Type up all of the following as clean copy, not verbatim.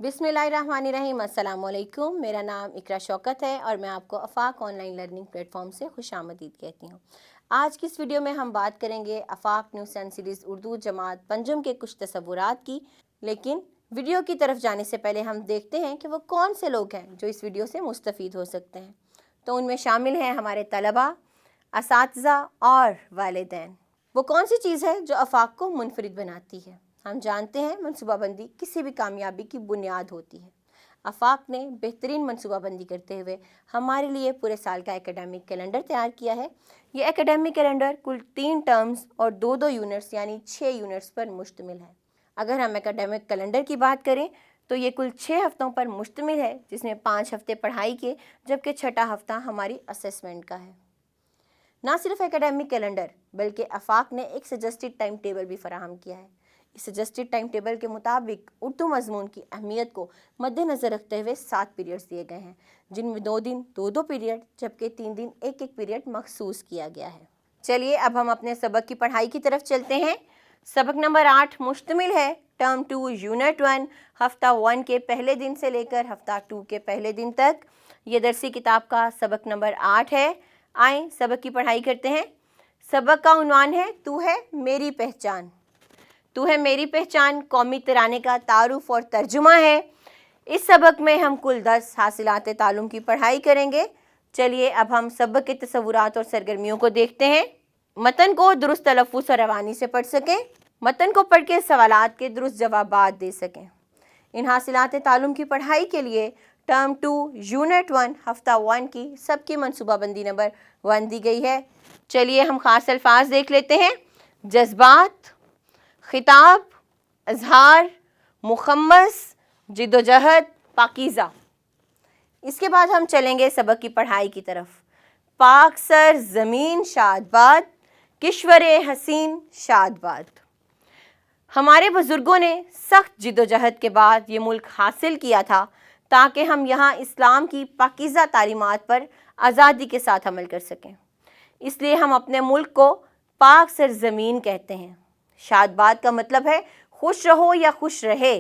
बिस्मिल्लाहिर्रहमानिर्रहीम। अस्सलाम वालेकुम। मेरा नाम इकरा शौकत है और मैं आपको आफाक ऑनलाइन लर्निंग प्लेटफॉर्म से खुशामदीद कहती हूँ। आज की इस वीडियो में हम बात करेंगे आफाक न्यूज़ एंड सीरीज़ उर्दू जमात पंजम के कुछ तसव्वुरात की। लेकिन वीडियो की तरफ जाने से पहले हम देखते हैं कि वो कौन से लोग हैं जो इस वीडियो से मुस्तफ़ीद हो सकते हैं। तो उनमें शामिल हैं हमारे तलबा, असातिज़ा और वालिदैन। वो कौन सी चीज़ है जो आफाक को मुनफरिद बनाती है? हम जानते हैं मनसूबाबंदी किसी भी कामयाबी की बुनियाद होती है। आफाक ने बेहतरीन मनसूबाबंदी करते हुए हमारे लिए पूरे साल का एकेडमिक कैलेंडर तैयार किया है। ये एकेडमिक कैलेंडर कुल 3 टर्म्स और 2 यूनिट्स यानी 6 यूनिट्स पर मुश्तमिल है। अगर हम एकेडमिक कैलेंडर की बात करें तो ये कुल 6 हफ्तों पर मुश्तमिल है, जिसमें 5 हफ्ते पढ़ाई के जबकि 6ठा हफ्ता हमारी असेसमेंट का है। ना सिर्फ एकेडमिक कैलेंडर बल्कि आफाक ने एक सजेस्टेड टाइम टेबल भी फराहम किया है। इस सजेस्टेड टाइम टेबल के मुताबिक उर्दू मजमून की अहमियत को मद्देनज़र रखते हुए 7 पीरियड्स दिए गए हैं, जिनमें 2 दिन 2 पीरियड जबकि 3 दिन 1 पीरियड मखसूस किया गया है। चलिए अब हम अपने सबक की पढ़ाई की तरफ चलते हैं। सबक नंबर 8 मुश्तमिल है टर्म 2 यूनिट 1 हफ्ता 1 के पहले दिन से लेकर हफ्ता 2 के पहले दिन तक। ये दरसी किताब का सबक नंबर 8 है। आए सबक की पढ़ाई करते हैं। सबक का उन्वान है तू है मेरी पहचान। तू है मेरी पहचान कौमी तराने का तारुफ और तर्जुमा है। इस सबक में हम कुल 10 हासिलात तालुम की पढ़ाई करेंगे। चलिए अब हम सबक के तसव्वुरात और सरगर्मियों को देखते हैं। मतन को दुरुस्त तलफ़्फ़ुज़ और रवानी से पढ़ सकें, मतन को पढ़ के सवालात के दुरुस्त जवाबात दे सकें। इन हासिलात तालुम की पढ़ाई के लिए टर्म 2 यूनिट 1 हफ्ता 1 की सबकी मनसूबाबंदी नंबर 1 दी गई है। चलिए हम ख़ास अल्फाज देख लेते हैं। जज्बात, खिताब, अजहार, मुखम्मस, जिद्दोजहद, पाकीज़ा। इसके बाद हम चलेंगे सबक की पढ़ाई की तरफ। पाक सर ज़मीन शादबाद, किश्वरे हसीन शादबाद। हमारे बुज़ुर्गों ने सख्त जिद्दोजहद के बाद ये मुल्क हासिल किया था ताकि हम यहाँ इस्लाम की पाकीज़ा तालीमात पर आज़ादी के साथ अमल कर सकें। इसलिए हम अपने मुल्क को पाक सरज़मीन कहते हैं। शादबाद का मतलब है खुश रहो या खुश रहे।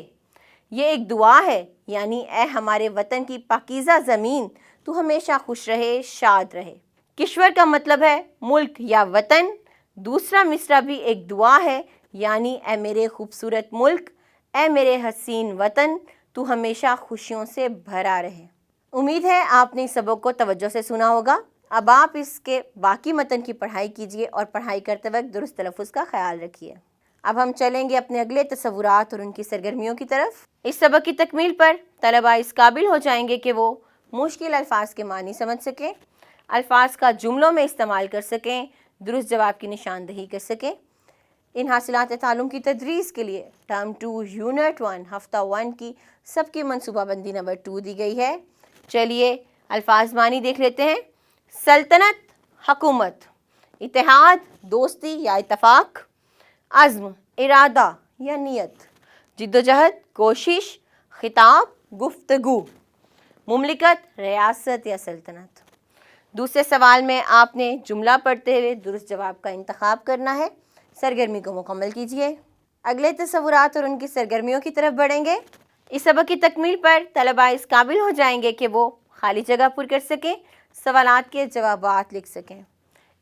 ये एक दुआ है, यानी ए हमारे वतन की पाकीज़ा ज़मीन तू हमेशा खुश रहे, शाद रहे। किश्वर का मतलब है मुल्क या वतन। दूसरा मिसरा भी एक दुआ है, यानी ए मेरे खूबसूरत मुल्क, ए मेरे हसीन वतन तू हमेशा खुशियों से भरा रहे। उम्मीद है आपने इस सबक को तवज्जो से सुना होगा। अब आप इसके बाकी मतन की पढ़ाई कीजिए और पढ़ाई करते वक्त दुरुस्त तलफ़्फ़ुज़ का ख्याल रखिए। अब हम चलेंगे अपने अगले तसव्वुरात और उनकी सरगर्मियों की तरफ। इस सबक की तकमील पर तलबा इस काबिल हो जाएंगे कि वो मुश्किल अल्फाज के मानी समझ सकें, अल्फाज का जुमलों में इस्तेमाल कर सकें, दुरुस्त जवाब की निशानदही कर सकें। इन हासिलात तालुम की तदरीस के लिए टर्म 2 यूनिट 1 हफ्ता 1 की सबकी मनसूबाबंदी नंबर 2 दी गई है। चलिए अल्फाज मानी देख लेते हैं। सल्तनत हकूमत, इत्तेहाद दोस्ती या इत्तफाक, अज़्म इरादा या नियत, जिद्दोजहद कोशिश, खिताब गुफ्तगू, मुमलिकत रियासत या सल्तनत। दूसरे सवाल में आपने जुमला पढ़ते हुए दुरुस्त जवाब का इंतखाब करना है। सरगर्मी को मुकम्मल कीजिए। अगले तसव्वुरात और उनकी सरगर्मियों की तरफ बढ़ेंगे। इस सबक की तकमील पर तलबा इस काबिल हो जाएंगे कि वो खाली जगह पुर कर सकें, सवालात के जवाबात लिख सकें।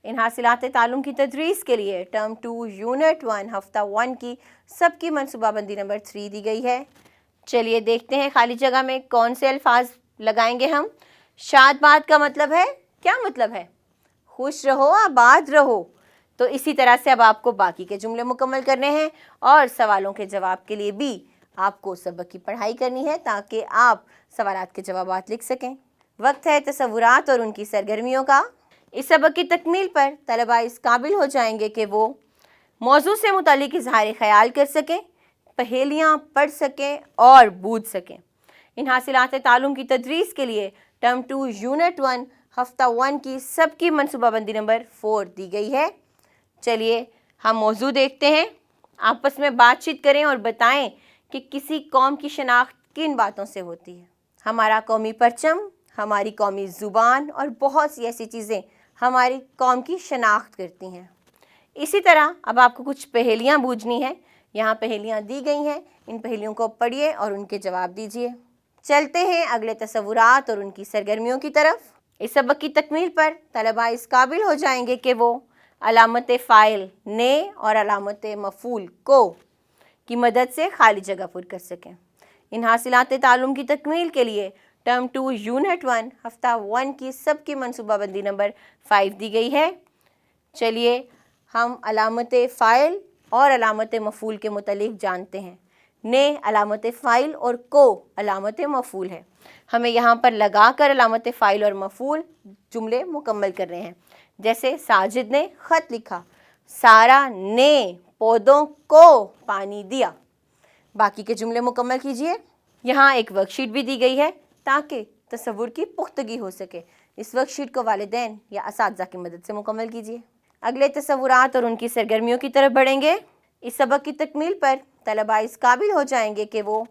इन हासिलात तालुम की तदरीस के लिए टर्म 2 यूनिट 1 हफ्ता 1 की सबकी मनसूबाबंदी नंबर 3 दी गई है। चलिए देखते हैं खाली जगह में कौन से अल्फाज लगाएंगे हम। शादबाद का मतलब है, क्या मतलब है? खुश रहो, आबाद रहो। तो इसी तरह से अब आपको बाकी के जुमले मुकम्मल करने हैं और सवालों के जवाब के लिए भी आपको सबक की पढ़ाई करनी है ताकि आप सवालात के जवाबात लिख सकें। वक्त है तसव्वुरात और उनकी सरगर्मियों का। इस सबक की तकमील पर तलबा इस काबिल हो जाएंगे कि वो मौजू से मुतालिक इजहार ख्याल कर सकें, पहेलियाँ पढ़ सकें और बूझ सकें। इन हासिलात तालुम की तदरीस के लिए टर्म 2 यूनिट 1 हफ्ता 1 की सबकी मनसूबाबंदी नंबर 4 दी गई है। चलिए हम मौजू देखते हैं। आपस में बातचीत करें और बताएं कि किसी कौम की शनाख्त किन बातों से होती है। हमारा कौमी परचम, हमारी कौमी ज़ुबान और बहुत सी ऐसी चीज़ें हमारी कौम की शनाख्त करती हैं। इसी तरह अब आपको कुछ पहेलियाँ बूझनी है, यहाँ पहेलियाँ दी गई हैं, इन पहेलियों को पढ़िए और उनके जवाब दीजिए। चलते हैं अगले तस्वुरात और उनकी सरगर्मियों की तरफ। इस सबक की तकमील पर तलबा इस काबिल हो जाएंगे कि वो अलामत फ़ाइल ने और अलामत मफ़ूल को की मदद से खाली जगह पुर कर सकें। इन हासिलात तालुम की तकमील के लिए टर्म 2 यूनिट 1 हफ्ता 1 की सबकी मनसूबाबंदी नंबर 5 दी गई है। चलिए हम अलामत फ़ाइल और अलामत मफ़ूल के मुतलिक जानते हैं। ने अलामत फ़ाइल और को अलामत मफ़ूल है। हमें यहाँ पर लगा कर अलामत फ़ाइल और मफ़ूल जुमले मुकम्मल कर रहे हैं। जैसे साजिद ने ख़त लिखा, सारा ने पौधों को पानी दिया। बाकी के जुमले मुकम्मल कीजिए। यहाँ एक वर्कशीट भी दी गई है ताकि तसव्वुर की पुख्तगी हो सके। इस वर्कशीट को वालिदैन या असातिज़ा की मदद से मुकम्मल कीजिए। अगले तसव्वुरात और उनकी सरगर्मियों की तरफ बढ़ेंगे। इस सबक की तकमील पर तलबा इस काबिल हो जाएंगे कि वो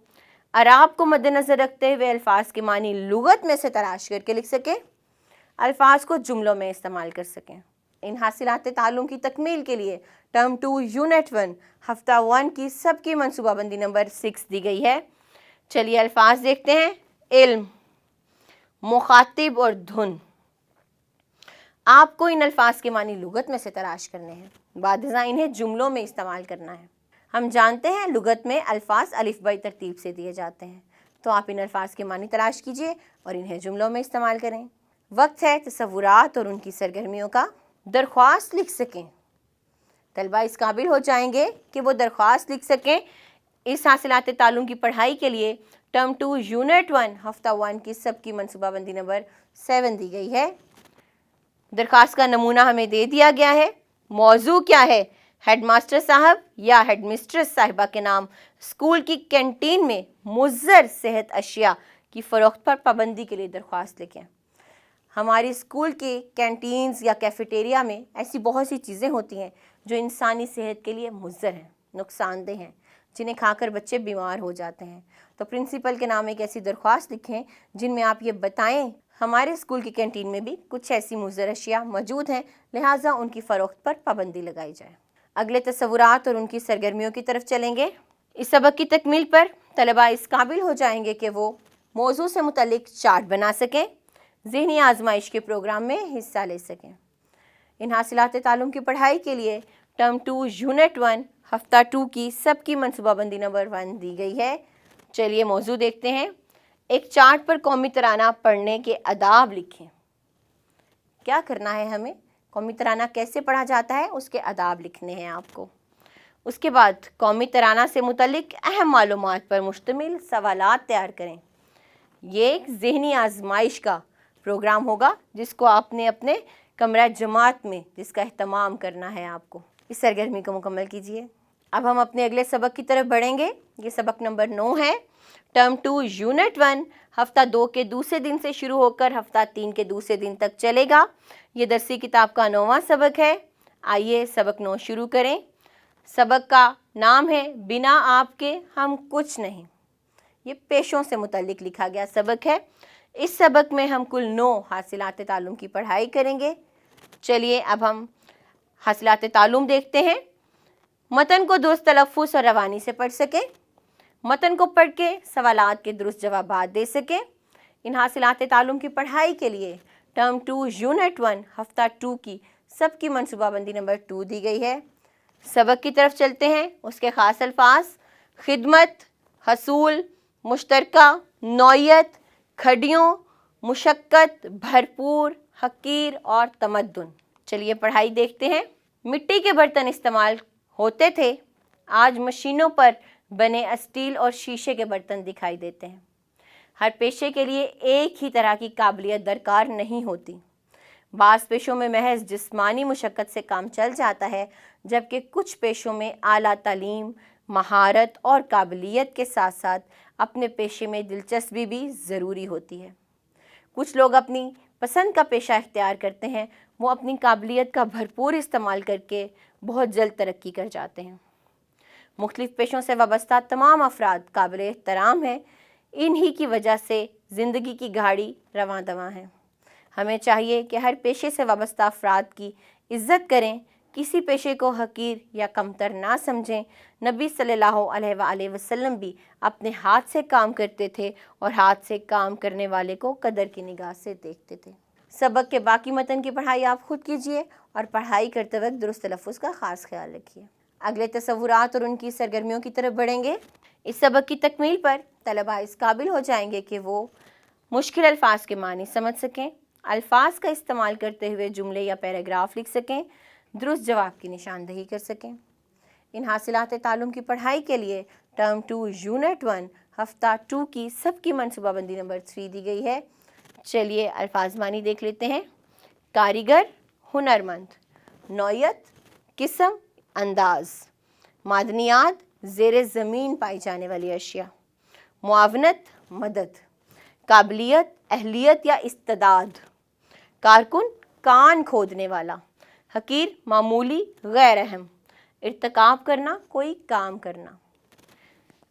अराब को मद्देनज़र रखते हुए अल्फाज के मानी लुगत में से तलाश करके लिख सकें, अल्फाज को जुमलों में इस्तेमाल कर सकें। इन हासिलात तालुम की तकमील के लिए टर्म 2 यूनिट 1 हफ्ता 1 की सबकी मनसूबाबंदी नंबर 6 दी गई है। चलिए अल्फाज देखते हैं। इल्म, मुखातिब और धुन। आपको इन अल्फाज के मानी लुगत में से तलाश करने हैं, बादज़ा इन्हें जुमलों में इस्तेमाल करना है। हम जानते हैं लुगत में अल्फाज अलिफ बाई तरतीब से दिए जाते हैं, तो आप इन अल्फाज के मानी तलाश कीजिए और इन्हें जुमलों में इस्तेमाल करें। वक्त है तसव्वुरात और उनकी सरगर्मियों का। दरख्वास्त लिख सकें। तलबा इस काबिल हो जाएंगे कि वो दरख्वास्त लिख सकें। इस हासिलात तालुम की पढ़ाई के लिए टर्म 2 यूनिट 1 हफ्ता 1 की सबकी मनसूबाबंदी नंबर 7 दी गई है। दरख्वास्त का नमूना हमें दे दिया गया है। मौजू क्या है? हेडमास्टर साहब या हेडमिस्ट्रेस साहिबा के नाम स्कूल की कैंटीन में मुज़र सेहत अशिया की फ़रोख्त पर पाबंदी के लिए दरख्वास्त लिखें। हमारी स्कूल के कैंटीन्स या कैफेटेरिया में ऐसी बहुत सी चीज़ें होती हैं जो इंसानी सेहत के लिए मुज़र हैं, नुकसानदेह हैं, जिन्हें खाकर बच्चे बीमार हो जाते हैं। तो प्रिंसिपल के नाम एक ऐसी दरख्वास्त लिखें जिनमें आप ये बताएं हमारे स्कूल की कैंटीन में भी कुछ ऐसी मुज़र अशिया मौजूद हैं, लिहाजा उनकी फ़रोख्त पर पाबंदी लगाई जाए। अगले तस्वुरात और उनकी सरगर्मियों की तरफ चलेंगे। इस सबक की तकमील पर तलबा इस काबिल हो जाएंगे कि वो मौजू से मुतल्लिक चार्ट बना सकें, ज़हनी आजमाइश के प्रोग्राम में हिस्सा ले सकें। इन हासिलात तालुम की पढ़ाई के लिए टर्म 2 यूनिट 1 हफ्ता 2 की सबकी मनसूबाबंदी नंबर 1 दी गई है। चलिए मौजू देखते हैं। एक चार्ट पर कौमी तराना पढ़ने के आदाब लिखें। क्या करना है हमें? कौमी तराना कैसे पढ़ा जाता है उसके आदाब लिखने हैं आपको। उसके बाद कौमी तराना से मुतल्लिक अहम मालूमात पर मुश्तमिल सवालात तैयार करें। ये एक ज़हनी आजमाइश का प्रोग्राम होगा जिसको आपने अपने कमरा जमात में जिसका एहतमाम करना है आपको। इस सरगर्मी को मुकम्मल कीजिए। अब हम अपने अगले सबक की तरफ बढ़ेंगे। ये सबक नंबर 9 है। टर्म 2 यूनिट 1 हफ्ता 2 के दूसरे दिन से शुरू होकर हफ्ता 3 के दूसरे दिन तक चलेगा। ये दरसी किताब का 9वां सबक है। आइए सबक 9 शुरू करें। सबक का नाम है बिना आपके हम कुछ नहीं। ये पेशों से मुतल्लिक लिखा गया सबक है। इस सबक में हम कुल 9 हासिलात तालुम की पढ़ाई करेंगे। चलिए अब हम हासिलात तालुम देखते हैं। मतन को दुरुस्त तलफ़्फ़ुज़ और रवानी से पढ़ सकें, मतन को पढ़ के सवालात के दुरुस्त जवाबात दे सकें। इन हासिलात तालुम की पढ़ाई के लिए टर्म 2 यूनिट 1 हफ्ता 2 की सबकी मनसूबाबंदी नंबर 2 दी गई है। सबक की तरफ चलते हैं। उसके ख़ास अल्फाज खिदमत, हसूल, मुश्तरका, नौयत, खड़ियों, मुशक्क़त, भरपूर, हकीर और तमद्दुन। चलिए पढ़ाई देखते हैं। मिट्टी के बर्तन इस्तेमाल होते थे, आज मशीनों पर बने स्टील और शीशे के बर्तन दिखाई देते हैं। हर पेशे के लिए एक ही तरह की काबिलियत दरकार नहीं होती। बाज़ पेशों में महज जिस्मानी मुशक्क़त से काम चल जाता है, जबकि कुछ पेशों में आला तालीम, महारत और काबिलियत के साथ साथ अपने पेशे में दिलचस्पी भी ज़रूरी होती है। कुछ लोग अपनी पसंद का पेशा इख्तियार करते हैं, वो अपनी काबिलियत का भरपूर इस्तेमाल करके बहुत जल्द तरक्की कर जाते हैं। मुख्तलिफ़ पेशों से वाबस्ता तमाम अफराद काबिल एहतराम हैं, इन्हीं की वजह से ज़िंदगी की गाड़ी रवां दवां है। हमें चाहिए कि हर पेशे से वाबस्ता अफराद की इज़्ज़त करें, किसी पेशे को हकीर या कमतर ना समझें। नबी सल्लल्लाहु अलैहि वसल्लम भी अपने हाथ से काम करते थे और हाथ से काम करने वाले को कदर की निगाह से देखते थे। सबक के बाकी मतन की पढ़ाई आप खुद कीजिए और पढ़ाई करते वक्त दुरुस्त तलफ़्फ़ुज़ का ख़ास ख्याल रखिए। अगले तसव्वुरात और उनकी सरगर्मियों की तरफ बढ़ेंगे। इस सबक की तकमील पर तलबा इस काबिल हो जाएंगे कि वो मुश्किल अल्फाज के मानी समझ सकें, अल्फाज का इस्तेमाल करते हुए जुमले या पैराग्राफ लिख सकें, दुरुस्त जवाब की निशानदही कर सकें। इन हासिलात तालुम की पढ़ाई के लिए टर्म 2 यूनिट 1 हफ्ता 2 की सबकी मनसूबाबंदी नंबर 3 दी गई है। चलिए अल्फाज मानी देख लेते हैं। कारीगर, हुनरमंद। नौयत, किस्म, अंदाज। मादनियात, ज़ेरे ज़मीन पाई जाने वाली अशिया। मुआवनत, मदद। काबिलियत, अहलियत या इस्तिदाद। कारकुन, कान खोदने वाला। हकीर, मामूली, गैर अहम। इर्तिकाब करना, कोई काम करना।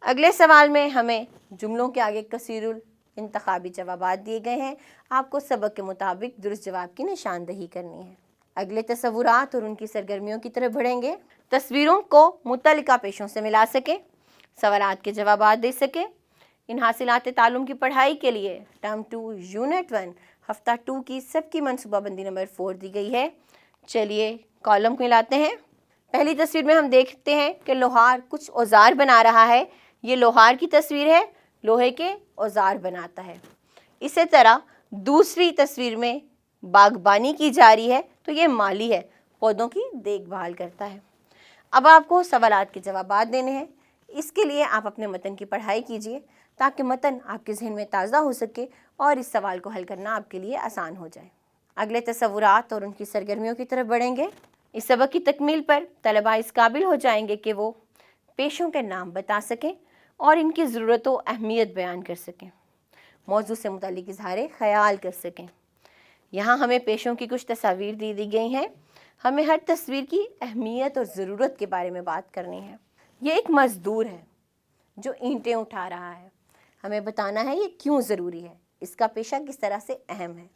अगले सवाल में हमें जुमलों के आगे कसीरुल इंतखाबी जवाबात दिए गए हैं। आपको सबक के मुताबिक दुरुस्त जवाब की निशानदही करनी है। अगले तसव्वुरात और उनकी सरगर्मियों की तरफ बढ़ेंगे। तस्वीरों को मुतल्लिका पेशों से मिला सकें, सवालात के जवाबात दे सकें। इन हासिलात तालुम की पढ़ाई के लिए टर्म 2 यूनिट 1 हफ्ता 2 की सबकी मनसूबाबंदी नंबर 4 दी गई है। चलिए कॉलम को मिलाते हैं। पहली तस्वीर में हम देखते हैं कि लोहार कुछ औजार बना रहा है। ये लोहार की तस्वीर है, लोहे के औजार बनाता है। इसी तरह दूसरी तस्वीर में बागबानी की जा रही है, तो ये माली है, पौधों की देखभाल करता है। अब आपको सवालात के जवाबात देने हैं। इसके लिए आप अपने मतन की पढ़ाई कीजिए ताकि मतन आपके जहन में ताज़ा हो सके और इस सवाल को हल करना आपके लिए आसान हो जाए। अगले तसव्वुरात और उनकी सरगर्मियों की तरफ बढ़ेंगे। इस सबक की तकमील पर तलबा इस काबिल हो जाएंगे कि वो पेशों के नाम बता सकें और इनकी ज़रूरत व अहमियत बयान कर सकें, मौजू से मुतालिक इजहार ख़याल कर सकें। यहाँ हमें पेशों की कुछ तस्वीर दी गई हैं। हमें हर तस्वीर की अहमियत और ज़रूरत के बारे में बात करनी है। ये एक मज़दूर है जो ईंटें उठा रहा है। हमें बताना है ये क्यों ज़रूरी है, इसका पेशा किस तरह से अहम है।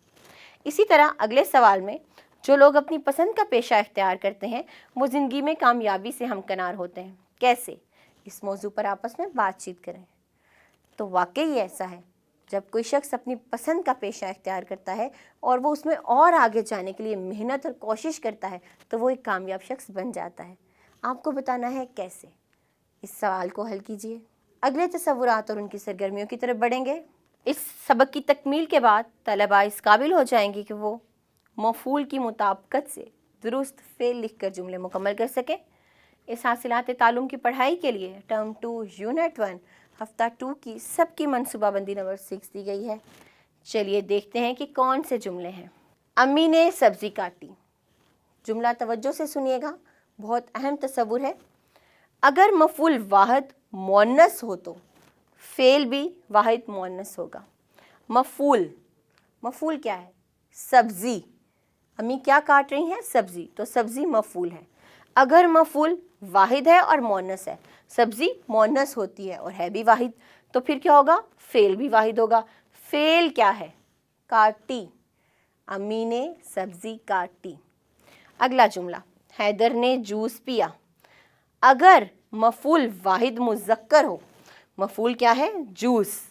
इसी तरह अगले सवाल में जो लोग अपनी पसंद का पेशा इख्तियार करते हैं वो ज़िंदगी में कामयाबी से हमकनार होते हैं। कैसे? इस मौजू पर आपस में बातचीत करें। तो वाकई ऐसा है, जब कोई शख्स अपनी पसंद का पेशा इख्तियार करता है और वो उसमें और आगे जाने के लिए मेहनत और कोशिश करता है तो वो एक कामयाब शख्स बन जाता है। आपको बताना है कैसे। इस सवाल को हल कीजिए। अगले तसव्वुरात और उनकी सरगर्मियों की तरफ बढ़ेंगे। इस सबक की तकमील के बाद तलबा इस काबिल हो जाएंगे कि वो मफ़ूल की मुताबिकत से दुरुस्त फ़ेल लिखकर जुमले मुकम्मल कर सकें। इस हासिलात तालुम की पढ़ाई के लिए टर्म 2 यूनिट 1 हफ्ता 2 की सबकी मनसूबाबंदी नंबर 6 दी गई है। चलिए देखते हैं कि कौन से जुमले हैं। अम्मी ने सब्ज़ी काटी। जुमला तवज्जो से सुनिएगा, बहुत अहम तसव्वुर है। अगर मफ़ूल वाहिद मुअन्नस हो तो फ़ेल भी वाहिद मुअन्नस होगा। मफ़ूल क्या है? सब्ज़ी। अम्मी क्या काट रही हैं? सब्ज़ी। तो सब्ज़ी मफ़ूल है। अगर मफ़ूल वाहिद है और मुअन्नस है, सब्ज़ी मुअन्नस होती है और है भी वाहिद, तो फिर क्या होगा? फ़ेल भी वाहिद होगा। फ़ेल क्या है? काटी। अम्मी ने सब्ज़ी काटी। अगला जुमला, हैदर ने जूस पिया। अगर मफ़ूल वाहिद मुज़क्कर हो, मफ़ूल क्या है? जूस,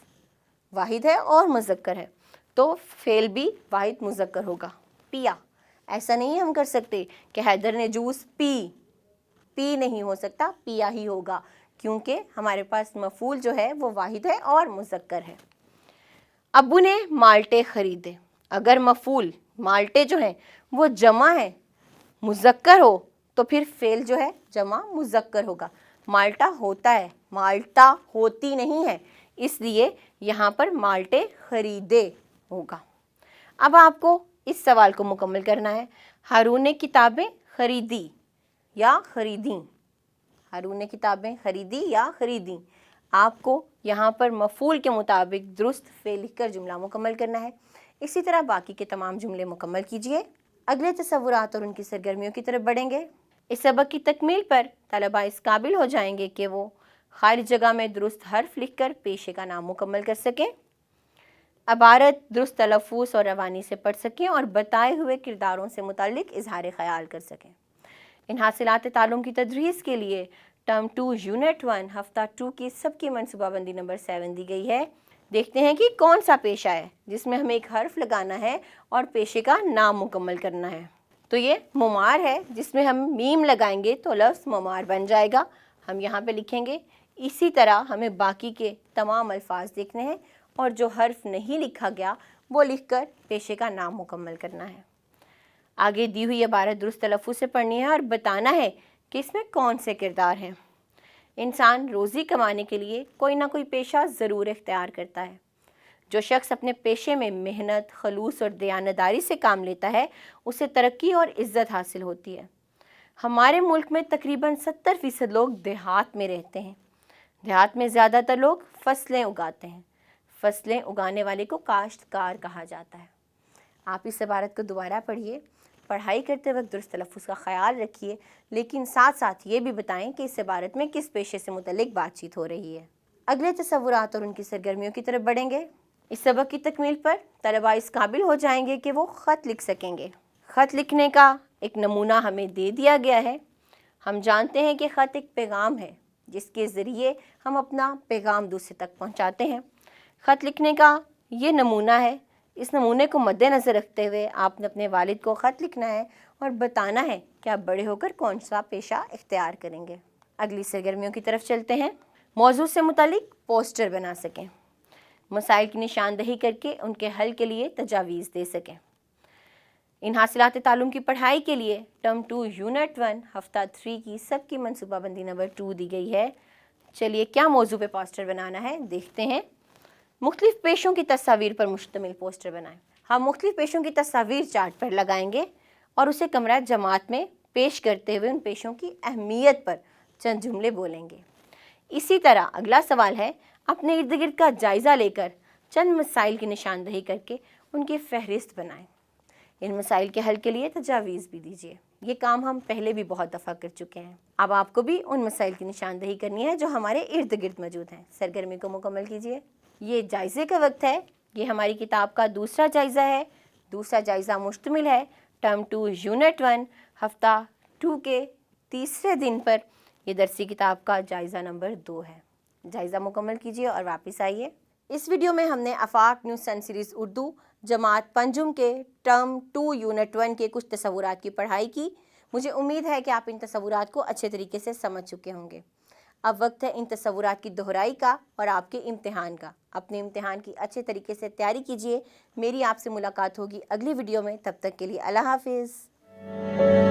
वाहिद है और मुज़क्कर है, तो फ़ेल भी वाहिद मुज़क्कर होगा। पिया, ऐसा नहीं हम कर सकते कि हैदर ने जूस पी नहीं हो सकता, पिया ही होगा, क्योंकि हमारे पास मफ़ूल जो है वो वाहिद है और मुज़क्कर है। अब्बू ने माल्टे ख़रीदे। अगर मफ़ूल माल्टे जो है वो जमा है, मुज़क्कर हो, तो फिर फ़ेल जो है जमा मुज़क्कर होगा। माल्टा होता है, माल्टा होती नहीं है, इसलिए यहाँ पर माल्टे ख़रीदे होगा। अब आपको इस सवाल को मुकम्मल करना है। हारून ने किताबें ख़रीदी या ख़रीदी। हारून ने किताबें ख़रीदी या ख़रीदी। आपको यहाँ पर मफ़ूल के मुताबिक दुरुस्त फ़ेल लिखकर जुमला मुकम्मल करना है। इसी तरह बाकी के तमाम जुमले मुकम्मल कीजिए। अगले तसव्वुरात और उनकी सरगर्मियों की तरफ बढ़ेंगे। इस सबक की तकमील पर तलबा इस काबिल हो जाएंगे कि वो खाली जगह में दुरुस्त हर्फ लिखकर पेशे का नाम मुकम्मल कर सकें, अबारत दुरुस्त तलफ़्फ़ुज़ और रवानी से पढ़ सकें और बताए हुए किरदारों से मुताल्लिक इजहार ख़याल कर सकें। इन हासिलात तालुम की तदरीस के लिए टर्म 2 यूनिट 1 हफ्ता 2 की सबकी मनसूबाबंदी नंबर 7 दी गई है। देखते हैं कि कौन सा पेशा है जिसमें हमें एक हर्फ लगाना है और पेशे का नाम मुकम्मल करना है। तो ये मुमार है, जिसमें हम मीम लगाएंगे तो लफ्ज़ मुमार बन जाएगा। हम यहाँ पे लिखेंगे। इसी तरह हमें बाकी के तमाम अल्फाज देखने हैं और जो हर्फ नहीं लिखा गया वो लिखकर पेशे का नाम मुकम्मल करना है। आगे दी हुई इबारत दुरुस्त तलफ़्फ़ुज़ से पढ़नी है और बताना है कि इसमें कौन से किरदार हैं। इंसान रोज़ी कमाने के लिए कोई ना कोई पेशा ज़रूर इख्तियार करता है। जो शख्स अपने पेशे में मेहनत, खलूस और दयानतदारी से काम लेता है उसे तरक्की और इज़्ज़त हासिल होती है। हमारे मुल्क में तकरीबन 70% लोग देहात में रहते हैं। देहात में ज़्यादातर लोग फसलें उगाते हैं। फसलें उगाने वाले को काश्तकार कहा जाता है। आप इस इबारत को दोबारा पढ़िए। पढ़ाई करते वक्त दुरुस्त तलफ़्फ़ुज़ का ख्याल रखिए, लेकिन साथ साथ ये भी बताएं कि इस इबारत में किस पेशे से मुतल्लिक बातचीत हो रही है। अगले तसव्वुरात और उनकी सरगर्मियों की तरफ बढ़ेंगे। इस सबक की तकमील पर तलबा इस काबिल हो जाएंगे कि वो ख़त लिख सकेंगे। ख़त लिखने का एक नमूना हमें दे दिया गया है। हम जानते हैं कि ख़त एक पैगाम है जिसके ज़रिए हम अपना पैगाम दूसरे तक पहुँचाते हैं। ख़त लिखने का ये नमूना है। इस नमूने को मद्देनज़र रखते हुए आपने अपने वालिद को ख़त लिखना है और बताना है कि आप बड़े होकर कौन सा पेशा इख्तियार करेंगे। अगली सरगर्मियों की तरफ चलते हैं। मौजू से मुतालिक पोस्टर बना सकें, मसाइल की निशानदही करके उनके हल के लिए तजावीज़ दे सकें। इन हासिलात तालुम की पढ़ाई के लिए टर्म 2 यूनिट 1 हफ्ता 3 की सबकी मनसूबाबंदी नंबर 2 दी गई है। चलिए क्या मौजू पे पोस्टर बनाना है देखते हैं। मुख्तलिफ पेशों की तस्वीर पर मुश्तमिल पोस्टर बनाएं। हम मुख्तलिफ पेशों की तस्वीर चार्ट पर लगाएंगे और उसे कमरा जमात में पेश करते हुए उन पेशों की अहमियत पर चंद जुमले बोलेंगे। इसी तरह अगला सवाल है, अपने इर्द गिर्द का जायज़ा लेकर चंद मसाइल की निशानदही करके उनकी फहरिस्त बनाएं। इन मसाइल के हल के लिए तजावीज़ भी दीजिए। ये काम हम पहले भी बहुत दफ़ा कर चुके हैं। अब आपको भी उन मसाइल की निशानदही करनी है जो हमारे इर्द गिर्द मौजूद हैं। सरगर्मी को मुकम्मल कीजिए। ये जायज़े का वक्त है। ये हमारी किताब का दूसरा जायज़ा है। दूसरा जायज़ा मुश्तमिल है टर्म 2 यूनिट 1 हफ्ता 2 के तीसरे दिन पर। यह दरसी किताब का जायज़ा नंबर 2 है। जायज़ा मुकम्मल कीजिए और वापस आइए। इस वीडियो में हमने आफाक न्यूज़ सन सीरीज़ उर्दू जमात पंजुम के टर्म 2 यूनिट 1 के कुछ तसव्वुरात की पढ़ाई की। मुझे उम्मीद है कि आप इन तसव्वुरात को अच्छे तरीके से समझ चुके होंगे। अब वक्त है इन तसव्वुरात की दोहराई का और आपके इम्तिहान का। अपने इम्तिहान की अच्छे तरीके से तैयारी कीजिए। मेरी आपसे मुलाकात होगी अगली वीडियो में। तब तक के लिए अल्लाह हाफिज़।